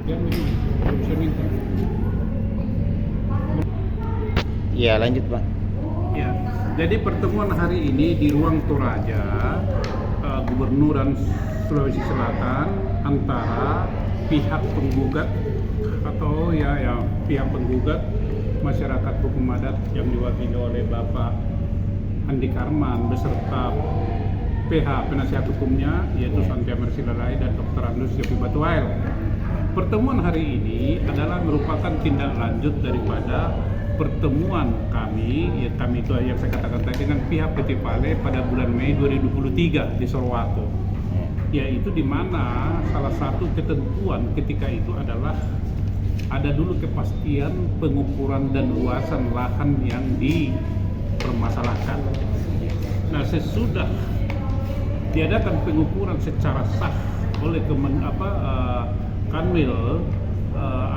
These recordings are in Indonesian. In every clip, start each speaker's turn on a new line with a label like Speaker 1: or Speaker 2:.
Speaker 1: Yang begini, saya minta.
Speaker 2: Iya, lanjut Pak.
Speaker 1: Ya, jadi pertemuan hari ini di ruang Toraja, Gubernur dan Sulawesi Selatan antara pihak penggugat atau pihak penggugat masyarakat hukum adat yang diwakili oleh Bapak Andi Karman beserta PH penasihat hukumnya yaitu Santia Mersilalai dan Dr. Andus Yopi Batuail. Pertemuan hari ini adalah merupakan tindak lanjut daripada pertemuan kami itu yang saya katakan tadi dengan pihak PT Vale pada bulan Mei 2023 di Sorowako, yaitu di mana salah satu ketentuan ketika itu adalah ada dulu kepastian pengukuran dan luasan lahan yang dipermasalahkan. Nah, sesudah diadakan pengukuran secara sah oleh Kanwil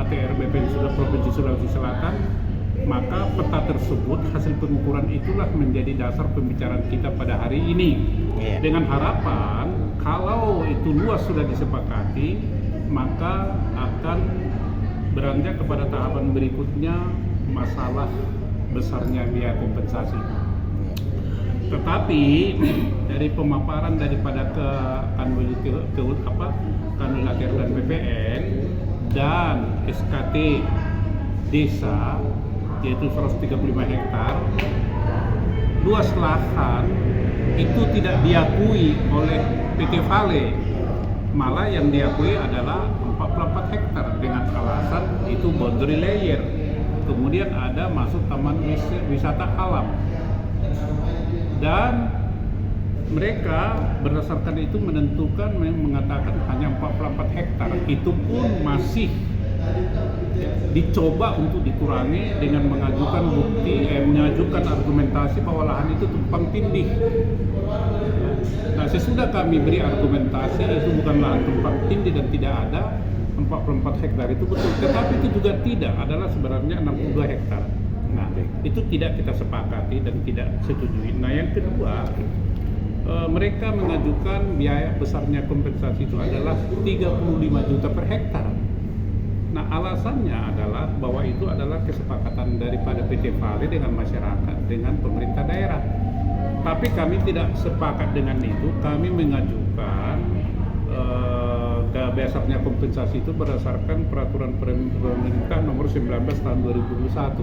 Speaker 1: ATR BPN Provinsi Sulawesi Selatan, maka peta tersebut hasil pengukuran itulah menjadi dasar pembicaraan kita pada hari ini. Dengan harapan kalau itu luas sudah disepakati, maka akan beranjak kepada tahapan berikutnya masalah besarnya biaya kompensasi. Tetapi dari pemaparan daripada Kanwil ATR dan BPN dan SKT desa yaitu 135 hektar, luas lahan itu tidak diakui oleh PT Vale, malah yang diakui adalah 44 hektar dengan alasan itu boundary layer, kemudian ada masuk taman wisata alam, dan mereka berdasarkan itu menentukan mengatakan hanya 44 hektar, itu pun masih dicoba untuk dikurangi dengan mengajukan argumentasi bahwa lahan itu tumpang tindih. Nah, sesudah kami beri argumentasi itu bukan lahan tumpang tindih dan tidak ada 44 hektar itu betul, tetapi itu juga tidak adalah sebenarnya 62 hektar. Nah, itu tidak kita sepakati dan tidak setujui. Nah, yang kedua, mereka mengajukan biaya besarnya kompensasi itu adalah 35 juta per hektar. Nah, alasannya adalah bahwa itu adalah kesepakatan daripada PT Vale dengan masyarakat, dengan pemerintah daerah. Tapi kami tidak sepakat dengan itu. Kami mengajukan besarnya kompensasi itu berdasarkan peraturan pemerintah nomor 19 tahun 2021,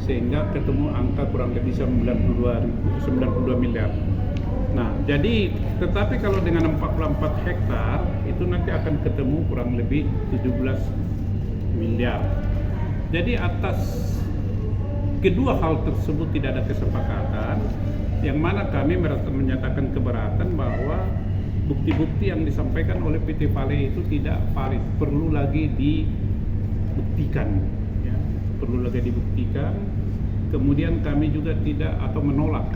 Speaker 1: sehingga ketemu angka kurang lebih 92 miliar. Nah, jadi tetapi kalau dengan 44 hektar itu nanti akan ketemu kurang lebih 17 miliar. Jadi atas kedua hal tersebut tidak ada kesepakatan, yang mana kami menyatakan keberatan bahwa bukti-bukti yang disampaikan oleh PT Vale itu tidak valid, perlu lagi dibuktikan, ya, perlu lagi dibuktikan. Kemudian kami juga tidak atau menolak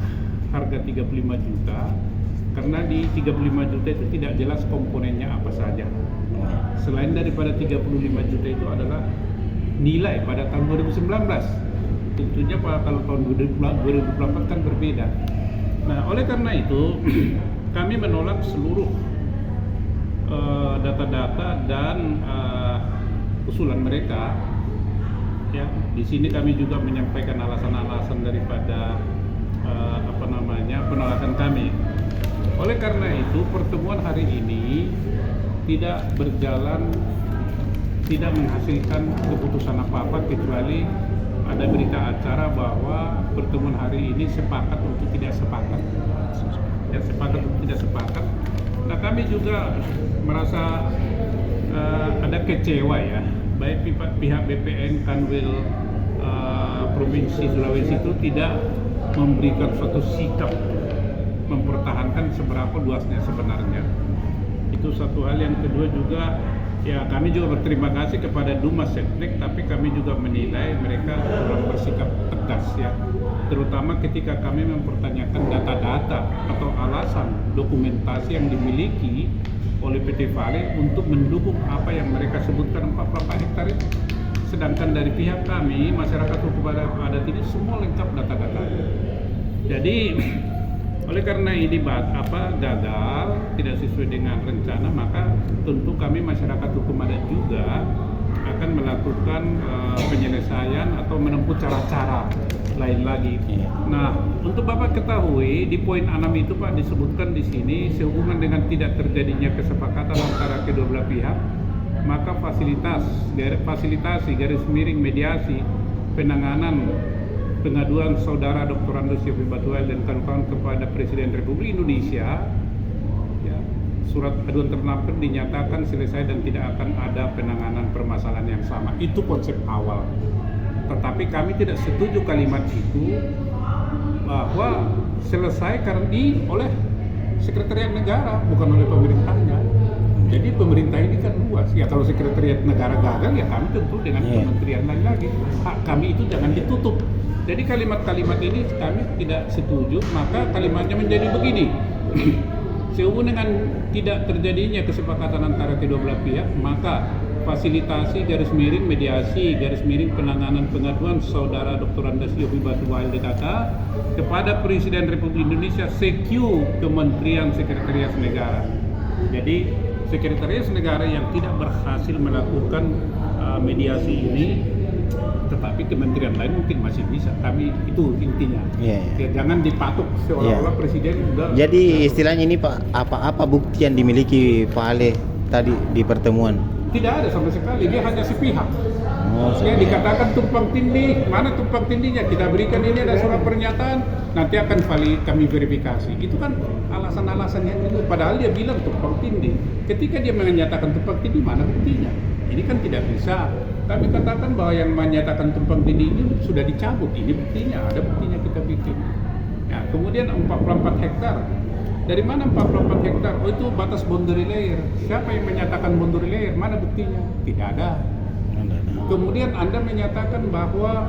Speaker 1: harga 35 juta karena di 35 juta itu tidak jelas komponennya apa saja. Selain daripada 35 juta itu adalah nilai pada tahun 2019. Tentunya kalau tahun 2024 kan berbeda. Nah, oleh karena itu kami menolak seluruh data-data dan usulan mereka. Ya, di sini kami juga menyampaikan alasan-alasan daripada penolakan kami. Oleh karena itu pertemuan hari ini tidak berjalan, tidak menghasilkan keputusan apa-apa kecuali ada berita acara bahwa pertemuan hari ini sepakat untuk tidak sepakat. Ya, sepakat untuk tidak sepakat. Nah, kami juga merasa ada kecewa, ya, baik pihak BPN Kanwil Provinsi Sulawesi itu tidak memberikan suatu sikap mempertahankan seberapa luasnya sebenarnya. Itu satu hal. Yang kedua juga, ya, kami juga berterima kasih kepada Dumas Setnek, tapi kami juga menilai mereka kurang bersikap tegas, ya, terutama ketika kami mempertanyakan data-data atau alasan dokumentasi yang dimiliki oleh PT Vale untuk mendukung apa yang mereka sebutkan 44 hektar itu. Sedangkan dari pihak kami, masyarakat hukum adat ini semua lengkap data-data. Jadi oleh karena ini gagal, tidak sesuai dengan rencana, maka tentu kami masyarakat hukum adat juga akan melakukan penyelesaian atau menempuh cara-cara lain lagi.
Speaker 2: Iya.
Speaker 1: Nah, untuk Bapak ketahui di poin 6 itu Pak disebutkan di sini sehubungan dengan tidak terjadinya kesepakatan antara kedua belah pihak, maka fasilitasi garis miring mediasi penanganan pengaduan saudara Dr. Andes Yofi Batuel dan kawan-kawan kepada Presiden Republik Indonesia, ya, surat aduan terlampir dinyatakan selesai dan tidak akan ada penanganan permasalahan yang sama. Itu konsep awal. Tetapi kami tidak setuju kalimat itu bahwa selesai karena oleh Sekretariat Negara, bukan oleh pemerintahnya. Jadi pemerintah ini kan luas. Ya kalau Sekretariat Negara gagal, ya kami tentu dengan kementerian lain lagi. Hak kami itu jangan ditutup. Jadi kalimat-kalimat ini kami tidak setuju, maka kalimatnya menjadi begini. Sehubungan dengan tidak terjadinya kesepakatan antara kedua belah pihak, maka fasilitasi garis miring mediasi garis miring penanganan pengaduan saudara Dr. Andes Yofi Batuel DKK kepada Presiden Republik Indonesia CQ Kementerian Sekretariat Negara. Jadi Sekretariat Negara yang tidak berhasil melakukan mediasi ini, tetapi kementerian lain mungkin masih bisa. Kami itu intinya.
Speaker 2: Yeah.
Speaker 1: Ya, jangan dipatok seolah-olah presiden udah.
Speaker 2: Jadi istilahnya ini Pak, apa bukti yang dimiliki Pak Ale tadi di pertemuan?
Speaker 1: Tidak ada sama sekali, dia hanya sepihak. Dia dikatakan tumpang tindih, mana tumpang tindihnya? Kita berikan ini ada surat pernyataan, nanti akan kami verifikasi. Itu kan alasan-alasannya itu. Padahal dia bilang tumpang tindih. Ketika dia menyatakan tumpang tindih, mana buktinya? Ini kan tidak bisa. Kami katakan bahwa yang menyatakan tumpang tindih ini sudah dicabut. Ini buktinya, ada buktinya kita bikin. Nah, kemudian 44 hektar. Dari mana 44 hektar? Oh itu batas boundary layer. Siapa yang menyatakan boundary layer? Mana buktinya? Tidak ada. Kemudian Anda menyatakan bahwa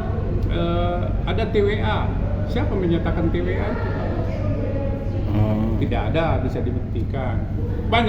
Speaker 1: ada TWA. Siapa menyatakan TWA itu? Tidak ada, bisa dibuktikan. Banyak